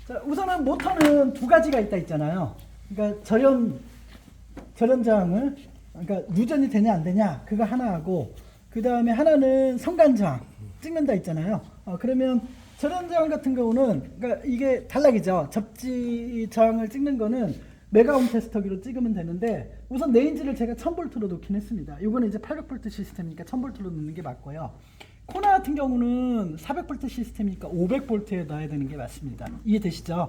자, 우선은 모터는 두 가지가 있다 있잖아요. 그러니까 절연장을 그러니까 누전이 되냐 안 되냐 그거 하나 하고 그 다음에 하나는 성간장 찍는다 있잖아요. 그러면 절연장 같은 경우는 그러니까 이게 단락이죠. 접지 저항을 찍는 거는 메가옴 테스터기로 찍으면 되는데 우선 레인지를 제가 1000V로 놓긴 했습니다. 이거는 이제 800V 시스템이니까 1000V로 놓는 게 맞고요. 코나 같은 경우는 400V 시스템이니까 500V에 넣어야 되는 게 맞습니다. 이해되시죠?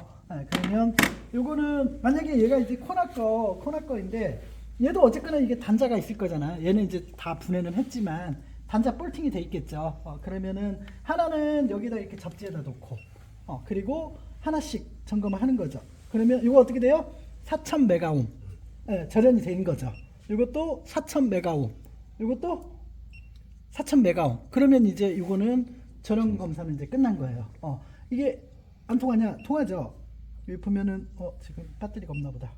그러면 요거는 만약에 얘가 이제 코나 거인데 얘도 어쨌거나 이게 단자가 있을 거잖아요. 얘는 이제 다 분해는 했지만 단자 볼팅이 돼 있겠죠. 그러면은 하나는 여기다 이렇게 접지에다 놓고 그리고 하나씩 점검을 하는 거죠. 그러면 이거 어떻게 돼요? 4000메가옴 절연이 되는 거죠. 이것도 4000메가옴 이것도 4000메가옴. 그러면 이제 이거는 절연 검사는 이제 끝난 거예요. 이게 안 통하냐? 통하죠. 여기 보면은 지금 배터리가 없나 보다.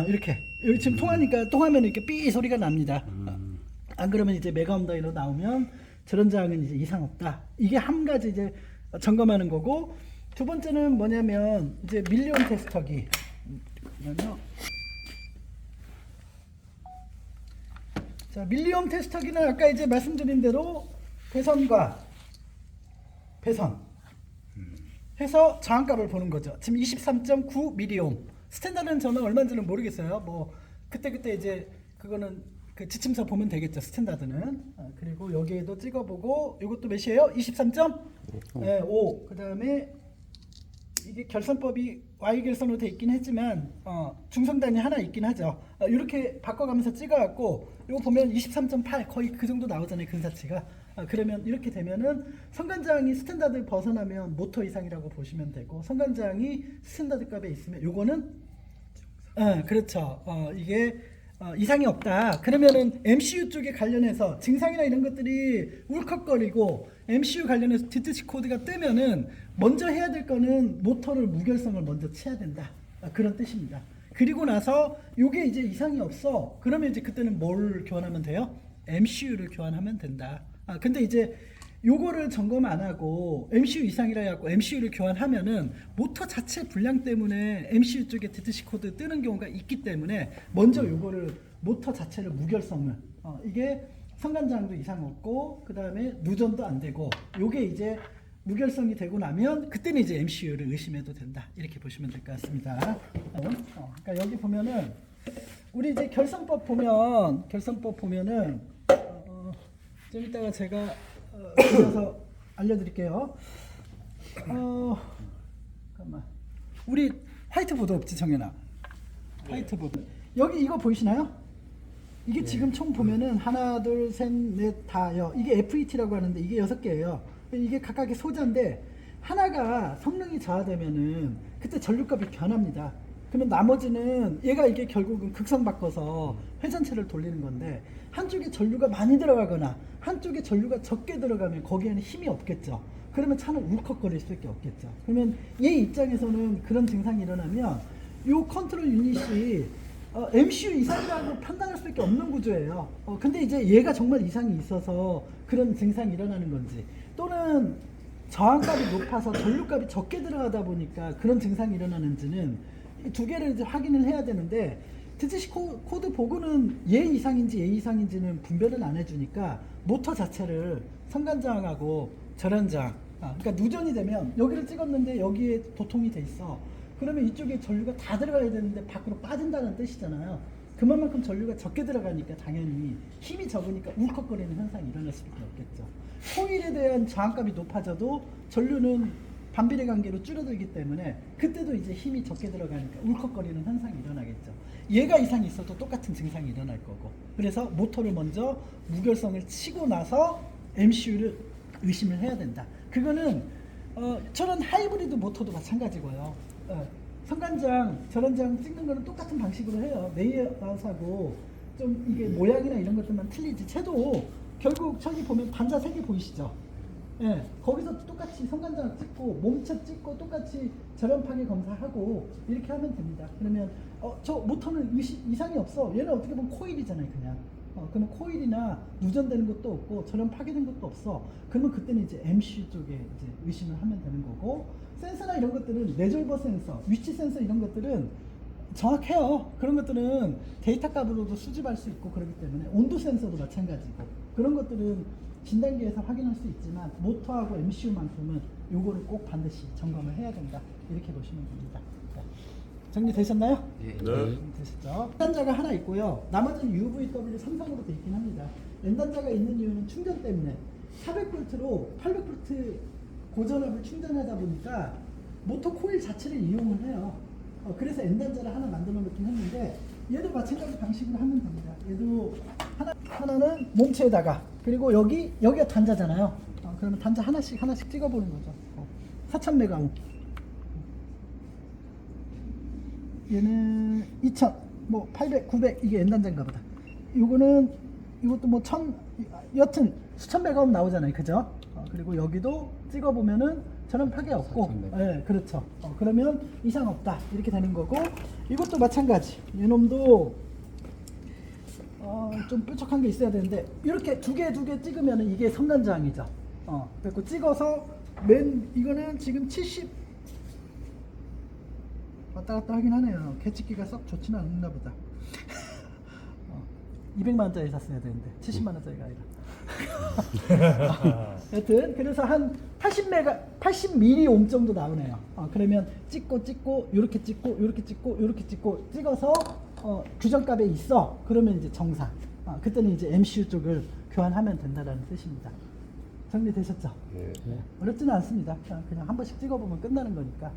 이렇게 여기 지금 통하면 이렇게 삐 소리가 납니다. 안 그러면 이제 메가옴 단위로 나오면 절연장은 이제 이상 없다. 이게 한 가지 이제 점검하는 거고, 두 번째는 뭐냐면 이제 밀리온 테스터기. 자, 밀리온 테스터기는 아까 이제 말씀드린 대로 배선과 배선 해서 저항값을 보는 거죠. 지금 23.9 밀리옴. 스탠다드는 저는 얼마인지는 모르겠어요. 뭐 그때 이제 그거는 그 지침서 보면 되겠죠. 스탠다드는. 그리고 여기에도 찍어보고 이것도 몇이에요? 23.5. 그다음에 이게 결선법이 Y 결선으로 돼 있긴 했지만 중성단이 하나 있긴 하죠. 이렇게 바꿔가면서 찍어갖고 이거 보면 23.8 거의 그 정도 나오잖아요. 근사치가. 그러면 이렇게 되면은 성간장이 스탠다드 벗어나면 모터 이상이라고 보시면 되고, 성간장이 스탠다드 값에 있으면 요거는 그렇죠. 이게 이상이 없다. 그러면은 MCU 쪽에 관련해서 증상이나 이런 것들이 울컥거리고 MCU 관련해서 디트시 코드가 뜨면은 먼저 해야 될 거는 모터를 무결성을 먼저 치야 된다. 그런 뜻입니다. 그리고 나서 요게 이제 이상이 없어. 그러면 이제 그때는 뭘 교환하면 돼요? MCU를 교환하면 된다. 근데 이제 요거를 점검 안 하고 MCU 이상이라 해갖고 MCU를 교환하면은 모터 자체 불량 때문에 MCU 쪽에 디트시 코드 뜨는 경우가 있기 때문에 먼저 요거를 모터 자체를 무결성을 이게 성간장도 이상 없고 그 다음에 누전도 안 되고 요게 이제 무결성이 되고 나면 그때는 이제 MCU를 의심해도 된다. 이렇게 보시면 될 것 같습니다. 그러니까 여기 보면은 우리 이제 결선법 보면은 좀 이따가 제가 그려서 알려드릴게요. 잠깐만. 우리 화이트보드 없지, 정연아? 화이트보드. 여기 이거 보이시나요? 이게 지금 총 보면은 하나, 둘, 셋, 넷, 다요. 이게 FET라고 하는데 이게 6개예요. 이게 각각의 소자인데 하나가 성능이 저하되면은 그때 전류값이 변합니다. 그러면 나머지는 얘가 이게 결국은 극성 바꿔서 회전체를 돌리는 건데, 한쪽에 전류가 많이 들어가거나 한쪽에 전류가 적게 들어가면 거기에는 힘이 없겠죠. 그러면 차는 울컥거릴 수밖에 없겠죠. 그러면 얘 입장에서는 그런 증상이 일어나면 이 컨트롤 유닛이 MCU 이상이라고 판단할 수밖에 없는 구조예요. 근데 이제 얘가 정말 이상이 있어서 그런 증상이 일어나는 건지, 또는 저항값이 높아서 전류값이 적게 들어가다 보니까 그런 증상이 일어나는지는 이 두 개를 이제 확인을 해야 되는데, 디트시 코드 보고는 얘 이상인지 얘 이상인지는 분별은 안 해주니까 모터 자체를 성간장하고 절연장, 그러니까 누전이 되면 여기를 찍었는데 여기에 도통이 돼 있어. 그러면 이쪽에 전류가 다 들어가야 되는데 밖으로 빠진다는 뜻이잖아요. 그만큼 전류가 적게 들어가니까 당연히 힘이 적으니까 울컥거리는 현상이 일어날 수밖에 없겠죠. 코일에 대한 저항값이 높아져도 전류는 반비례 관계로 줄어들기 때문에 그때도 이제 힘이 적게 들어가니까 울컥거리는 현상이 일어나겠죠. 얘가 이상이 있어도 똑같은 증상이 일어날 거고, 그래서 모터를 먼저 무결성을 치고 나서 MCU를 의심을 해야 된다. 그거는 저런 하이브리드 모터도 마찬가지고요. 성간장, 절연장 찍는 거는 똑같은 방식으로 해요. 레이아웃하고 좀 이게 모양이나 이런 것들만 틀리지, 채도 결국 저기 보면 단자 3개 보이시죠? 예, 거기서 똑같이 성간장 찍고 몸체 찍고 똑같이 저렴 파괴 검사하고 이렇게 하면 됩니다. 그러면 저 모터는 이상이 없어. 얘는 어떻게 보면 코일이잖아요, 그냥. 그러면 코일이나 누전되는 것도 없고 저렴 파괴된 것도 없어. 그러면 그때는 이제 MCU 쪽에 이제 의심을 하면 되는 거고, 센서나 이런 것들은 레졸버 센서, 위치 센서 이런 것들은 정확해요. 그런 것들은 데이터 값으로도 수집할 수 있고 그렇기 때문에 온도 센서도 마찬가지고 그런 것들은 진단기에서 확인할 수 있지만 모터하고 MCU만큼은 요거를 꼭 반드시 점검을 해야 된다. 이렇게 보시면 됩니다. 네. 정리되셨나요? 예. 네. 되셨죠? N단자가 하나 있고요. 나머지는 UVW 삼성으로 되어 있긴 합니다. N단자가 있는 이유는 충전 때문에 400V로 800V 고전압을 충전하다 보니까 모터 코일 자체를 이용을 해요. 그래서 N단자를 하나 만들어 놓긴 했는데 얘도 마찬가지 방식으로 하면 됩니다. 얘도 하나는 몸체에다가 그리고 여기가 단자잖아요. 그러면 단자 하나씩 찍어보는 거죠. 4000메가옴. 얘는 2000, 뭐 800, 900 이게 N단자인가 보다. 이것도 뭐 1000, 여튼 수천 메가옴 나오잖아요, 그죠? 그리고 여기도 찍어보면은 저런 파괴 없고, 예, 그렇죠. 그러면 이상 없다 이렇게 되는 거고, 이것도 마찬가지. 이놈도 좀 뾰족한 게 있어야 되는데 이렇게 두 개 찍으면은 이게 성간장이죠. 그리고 찍어서 이거는 지금 70 왔다 갔다 하긴 하네요. 개찍기가 썩 좋지는 않나 보다. 200만 원짜리 샀어야 되는데 70만 원짜리가 아니라. 여튼 그래서 한 80mΩ 정도 나오네요. 그러면 찍고 요렇게 찍고 찍어서 규정값에 있어. 그러면 이제 정상. 그때는 이제 MCU 쪽을 교환하면 된다라는 뜻입니다. 정리되셨죠? 네. 어렵지는 않습니다. 그냥 한 번씩 찍어보면 끝나는 거니까.